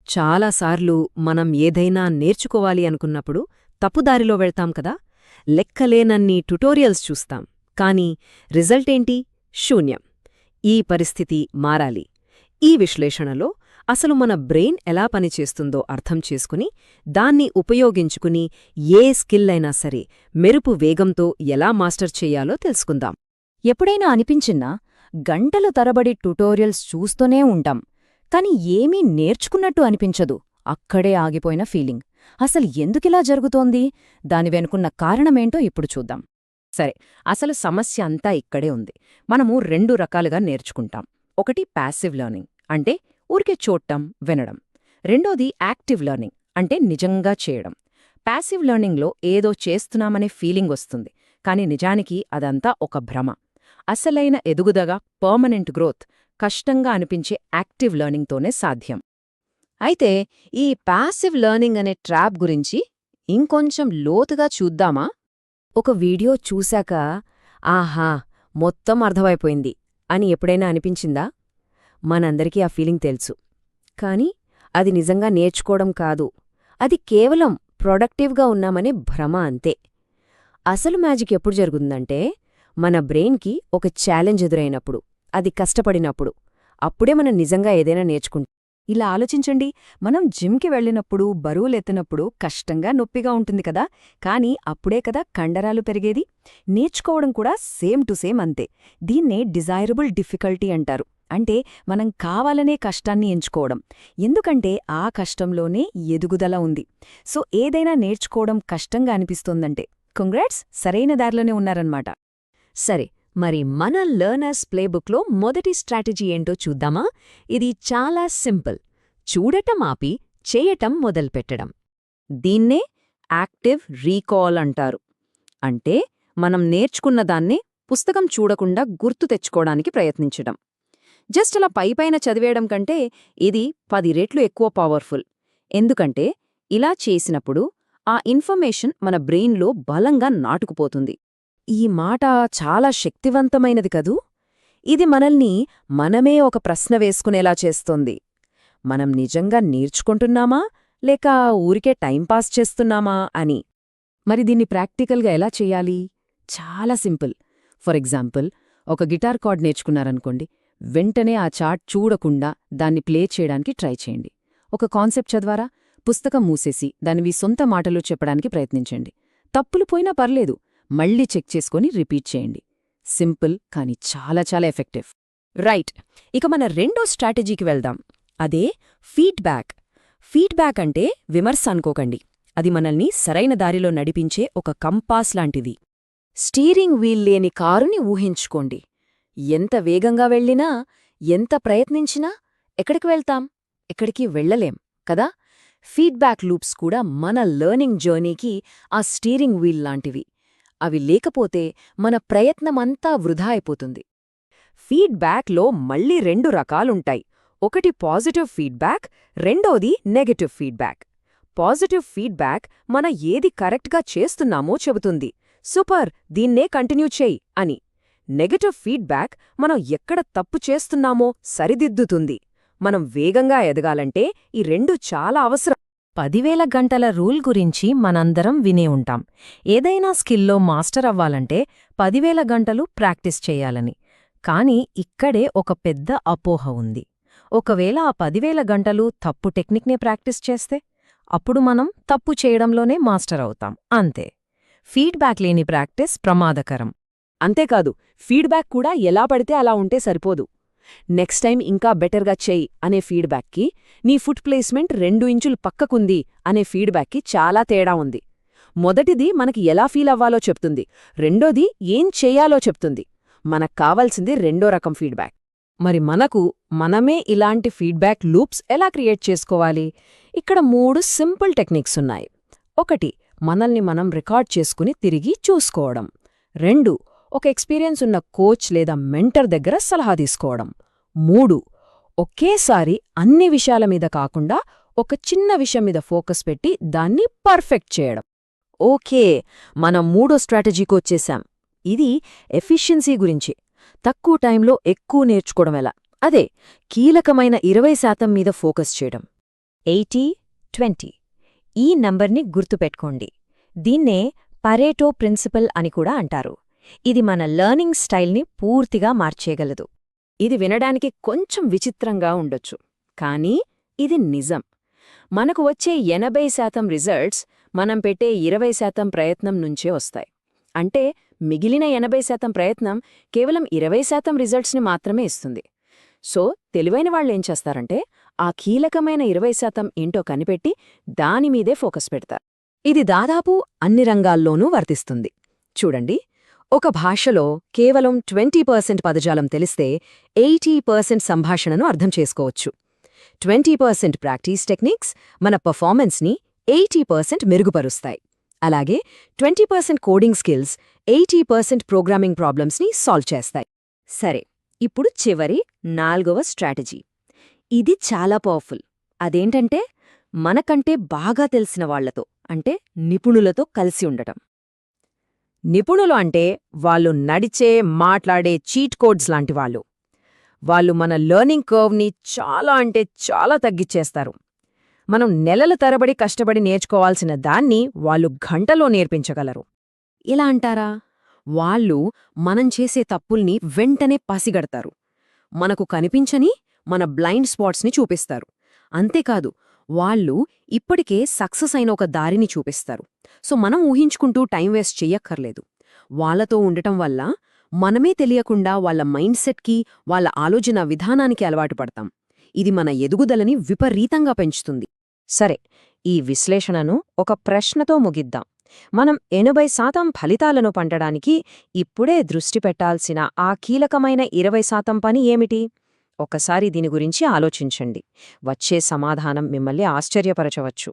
చాలాసార్లు మనం ఏదైనా నేర్చుకోవాలి అనుకున్నప్పుడు తప్పుదారిలో వెళ్తాం కదా. లెక్కలేనన్ని ట్యుటోరియల్స్ చూస్తాం, కానీ రిజల్టేంటి? శూన్యం. ఈ పరిస్థితి మారాలి. ఈ విశ్లేషణలో అసలు మన బ్రెయిన్ ఎలా పనిచేస్తుందో అర్థం చేసుకుని దాన్ని ఉపయోగించుకుని ఏ స్కిల్ అయినా సరే మెరుపు వేగంతో ఎలా మాస్టర్ చెయ్యాలో తెలుసుకుందాం. ఎప్పుడైనా అనిపించినా గంటల తరబడి ట్యుటోరియల్స్ చూస్తూనే ఉంటాం, కాని ఏమీ నేర్చుకున్నట్టు అనిపించదు. అక్కడే ఆగిపోయిన ఫీలింగ్. అసలు ఎందుకిలా జరుగుతోంది? దాని వెనుకున్న కారణమేంటో ఇప్పుడు చూద్దాం. సరే, అసలు సమస్య అంతా ఇక్కడే ఉంది. మనము రెండు రకాలుగా నేర్చుకుంటాం. ఒకటి ప్యాసివ్ లెర్నింగ్, అంటే ఊరికే చూడటం, వినడం. రెండోది యాక్టివ్ లెర్నింగ్, అంటే నిజంగా చేయడం. ప్యాసివ్ లెర్నింగ్లో ఏదో చేస్తున్నామనే ఫీలింగ్ వస్తుంది, కాని నిజానికి అదంతా ఒక భ్రమ. అసలైన ఎదుగుదల, పర్మనెంట్ గ్రోత్ కష్టంగా అనిపించే యాక్టివ్ లెర్నింగ్తోనే సాధ్యం. అయితే ఈ ప్యాసివ్ లెర్నింగ్ అనే ట్రాప్ గురించి ఇంకొంచెం లోతుగా చూద్దామా? ఒక వీడియో చూశాక ఆహా, మొత్తం అర్థమైపోయింది అని ఎప్పుడైనా అనిపించిందా? మనందరికీ ఆ ఫీలింగ్ తెలుసు. కాని అది నిజంగా నేర్చుకోవడం కాదు. అది కేవలం ప్రొడక్టివ్గా ఉన్నామనే భ్రమ అంతే. అసలు మ్యాజిక్ ఎప్పుడు జరుగుతుందంటే, మన బ్రెయిన్కి ఒక ఛాలెంజ్ ఎదురైనప్పుడు, అది కష్టపడినప్పుడు. అప్పుడే మనం నిజంగా ఏదైనా నేర్చుకుంటాం. ఇలా ఆలోచించండి, మనం జిమ్కి వెళ్ళినప్పుడు, బరువులెత్తినప్పుడు కష్టంగా, నొప్పిగా ఉంటుంది కదా, కానీ అప్పుడే కదా కండరాలు పెరిగేది. నేర్చుకోవడం కూడా సేమ్ టు సేమ్ అంతే. దీన్నే డిజైరబుల్ డిఫికల్టీ అంటారు. అంటే మనం కావాలనే కష్టాన్ని ఎంచుకోవడం, ఎందుకంటే ఆ కష్టంలోనే ఎదుగుదల ఉంది. సో ఏదైనా నేర్చుకోవడం కష్టంగా అనిపిస్తోందంటే కంగ్రాట్స్, సరైన దారిలోనే ఉన్నారన్నమాట. సరే, మరి మన లెర్నర్స్ ప్లేబుక్లో మొదటి స్ట్రాటజీ ఏంటో చూద్దామా? ఇది చాలా సింపుల్. చూడటం ఆపి చేయటం మొదల్పెట్టడం. దీన్నే యాక్టివ్ రీకాల్ అంటారు. అంటే మనం నేర్చుకున్నదాన్నే పుస్తకం చూడకుండా గుర్తు తెచ్చుకోవడానికి ప్రయత్నించడం. జస్ట్ అలా పైపైన చదివేయడం కంటే ఇది 10 రెట్లు ఎక్కువ పవర్ఫుల్. ఎందుకంటే ఇలా చేసినప్పుడు ఆ ఇన్ఫర్మేషన్ మన బ్రెయిన్లో బలంగా నాటుకుపోతుంది. ఈ మాట చాలా శక్తివంతమైనది కదూ. ఇది మనల్ని మనమే ఒక ప్రశ్న వేసుకునేలా చేస్తోంది. మనం నిజంగా నేర్చుకుంటున్నామా లేక ఊరికే టైంపాస్ చేస్తున్నామా అని. మరి దీన్ని ప్రాక్టికల్గా ఎలా చెయ్యాలి? చాలా సింపుల్. ఫర్ ఎగ్జాంపుల్, ఒక గిటార్ కార్డ్ నేర్చుకున్నారనుకోండి, వెంటనే ఆ చార్ట్ చూడకుండా దాన్ని ప్లే చేయడానికి ట్రై చేయండి. ఒక కాన్సెప్ట్ చదవారా? పుస్తకం మూసేసి దానివి సొంత మాటలో చెప్పడానికి ప్రయత్నించండి. తప్పులు పోయినా పర్లేదు, మళ్ళీ చెక్ చేసుకొని రిపీట్ చేయండి. సింపుల్, కానీ చాలా చాలా ఎఫెక్టివ్. రైట్, ఇక మన రెండో స్ట్రాటజీకి వెళ్దాం. అదే ఫీడ్బ్యాక్. ఫీడ్బ్యాక్ అంటే విమర్శ అనుకోకండి. అది మనల్ని సరైన దారిలో నడిపించే ఒక కంపాస్ లాంటిది. స్టీరింగ్ వీల్ లేని కారుని ఊహించుకోండి. ఎంత వేగంగా వెళ్ళినా, ఎంత ప్రయత్నించినా ఎక్కడికి వెళ్తాం? ఎక్కడికి వెళ్ళలేం కదా. ఫీడ్బ్యాక్ లూప్స్ కూడా మన లెర్నింగ్ జర్నీకి ఆ స్టీరింగ్ వీల్ లాంటివి. అవి లేకపోతే మన ప్రయత్నమంతా వృధా అయిపోతుంది. ఫీడ్బ్యాక్లో మళ్ళీ రెండు రకాలుంటాయి. ఒకటి పాజిటివ్ ఫీడ్బ్యాక్, రెండోది నెగటివ్ ఫీడ్బ్యాక్. పాజిటివ్ ఫీడ్బ్యాక్ మన ఏది కరెక్ట్గా చేస్తున్నామో చెబుతుంది, సూపర్, దీన్నే కంటిన్యూ చెయ్యి అని. నెగటివ్ ఫీడ్బ్యాక్ మనం ఎక్కడ తప్పు చేస్తున్నామో సరిదిద్దుతుంది. మనం వేగంగా ఎదగాలంటే ఈ రెండు చాలా అవసరం. 10,000 గంటల రూల్ గురించి మనందరం వినే ఉంటాం. ఏదైనా స్కిల్లో మాస్టర్ అవ్వాలంటే 10,000 గంటలు ప్రాక్టీస్ చేయాలని. కానీ ఇక్కడే ఒక పెద్ద అపోహ ఉంది. ఒకవేళ ఆ 10,000 గంటలు తప్పు టెక్నిక్నే ప్రాక్టీస్ చేస్తే అప్పుడు మనం తప్పు చేయడంలోనే మాస్టర్ అవుతాం, అంతే. ఫీడ్బ్యాక్ లేని ప్రాక్టీస్ ప్రమాదకరం. అంతేకాదు, ఫీడ్బ్యాక్ కూడా ఎలా పడితే అలా ఉంటే సరిపోదు. నెక్స్ట్ టైం ఇంకా బెటర్గా చెయ్యి అనే ఫీడ్బ్యాక్కి, నీ ఫుట్ ప్లేస్మెంట్ 2 ఇంచులు పక్కకుంది అనే ఫీడ్బ్యాక్కి చాలా తేడా ఉంది. మొదటిది మనకి ఎలా ఫీల్ అవ్వాలో చెప్తుంది, రెండోది ఏం చెయ్యాలో చెప్తుంది. మనకు కావాల్సింది రెండో రకం ఫీడ్బ్యాక్. మరి మనమే ఇలాంటి ఫీడ్బ్యాక్ లూప్స్ ఎలా క్రియేట్ చేసుకోవాలి? ఇక్కడ 3 సింపుల్ టెక్నిక్స్ ఉన్నాయి. 1. మనల్ని మనం రికార్డ్ చేసుకుని తిరిగి చూసుకోవడం. 2. ఒక ఎక్స్పీరియన్స్ ఉన్న కోచ్ లేదా మెంటర్ దగ్గర సలహా తీసుకోవడం. 3. ఒకేసారి అన్ని విషయాల మీద కాకుండా ఒక చిన్న విషయం మీద ఫోకస్ పెట్టి దాన్ని పర్ఫెక్ట్ చేయడం. ఓకే, మనం 3వ స్ట్రాటజీకి వచ్చేశాం. ఇది ఎఫిషియన్సీ గురించి. తక్కువ టైంలో ఎక్కువ నేర్చుకోవడం ఎలా? అదే కీలకమైన 20% మీద ఫోకస్ చేయడం. 80-20 ఈ నంబర్ని గుర్తుపెట్టుకోండి. దీన్నే పరేటో ప్రిన్సిపల్ అని కూడా అంటారు. ఇది మన లెర్నింగ్ స్టైల్ని పూర్తిగా మార్చేయగలదు. ఇది వినడానికి కొంచెం విచిత్రంగా ఉండొచ్చు, కానీ ఇది నిజం. మనకు వచ్చే 80% రిజల్ట్స్ మనం పెట్టే 20% ప్రయత్నం నుంచే వస్తాయి. అంటే మిగిలిన 80% ప్రయత్నం కేవలం 20% రిజల్ట్స్ని మాత్రమే ఇస్తుంది. సో తెలివైన వాళ్ళేం చేస్తారంటే ఆ కీలకమైన 20% ఏంటో కనిపెట్టి దానిమీదే ఫోకస్ పెడతారు. ఇది దాదాపు అన్ని రంగాల్లోనూ వర్తిస్తుంది. చూడండి, ఒక భాషలో కేవలం 20% పదజాలం తెలిస్తే 80% సంభాషణను అర్థం చేసుకోవచ్చు. 20% ప్రాక్టీస్ టెక్నిక్స్ మన పర్ఫార్మెన్స్ని 80% మెరుగుపరుస్తాయి. అలాగే 20% కోడింగ్ స్కిల్స్ 80% ప్రోగ్రామింగ్ ప్రాబ్లమ్స్ని సాల్వ్ చేస్తాయి. సరే, ఇప్పుడు చివరి 4వ స్ట్రాటజీ. ఇది చాలా పవర్ఫుల్. అదేంటంటే మనకంటే బాగా తెలిసిన వాళ్లతో, అంటే నిపుణులతో కలిసి ఉండటం. నిపుణులు అంటే వాళ్ళు నడిచే, మాట్లాడే చీట్ కోడ్స్ లాంటి వాళ్ళు. వాళ్ళు మన లెర్నింగ్ కర్వ్ని చాలా అంటే చాలా తగ్గిచ్చేస్తారు. మనం నెలల తరబడి కష్టపడి నేర్చుకోవాల్సిన దాన్ని వాళ్ళు గంటలో నేర్పించగలరు. ఇలా అంటారా? వాళ్ళు మనం చేసే తప్పుల్ని వెంటనే పసిగడతారు. మనకు కనిపించని మన బ్లైండ్ స్పాట్స్ని చూపిస్తారు. అంతేకాదు, వాళ్ళు ఇప్పటికే సక్సెస్ అయిన ఒక దారిని చూపిస్తారు. సో మనం ఊహించుకుంటూ టైం వేస్ట్ చెయ్యక్కర్లేదు. వాళ్లతో ఉండటం వల్ల మనమే తెలియకుండా వాళ్ళ మైండ్ సెట్కి, వాళ్ళ ఆలోచన విధానానికి అలవాటు పడతాం. ఇది మన ఎదుగుదలని విపరీతంగా పెంచుతుంది. సరే, ఈ విశ్లేషణను ఒక ప్రశ్నతో ముగిద్దాం. మనం 80% ఫలితాలను పండడానికి ఇప్పుడే దృష్టి పెట్టాల్సిన ఆ కీలకమైన 20% పని ఏమిటి? ఒకసారి దీని గురించి ఆలోచించండి. వచ్చే సమాధానం మిమ్మల్ని ఆశ్చర్యపరచవచ్చు.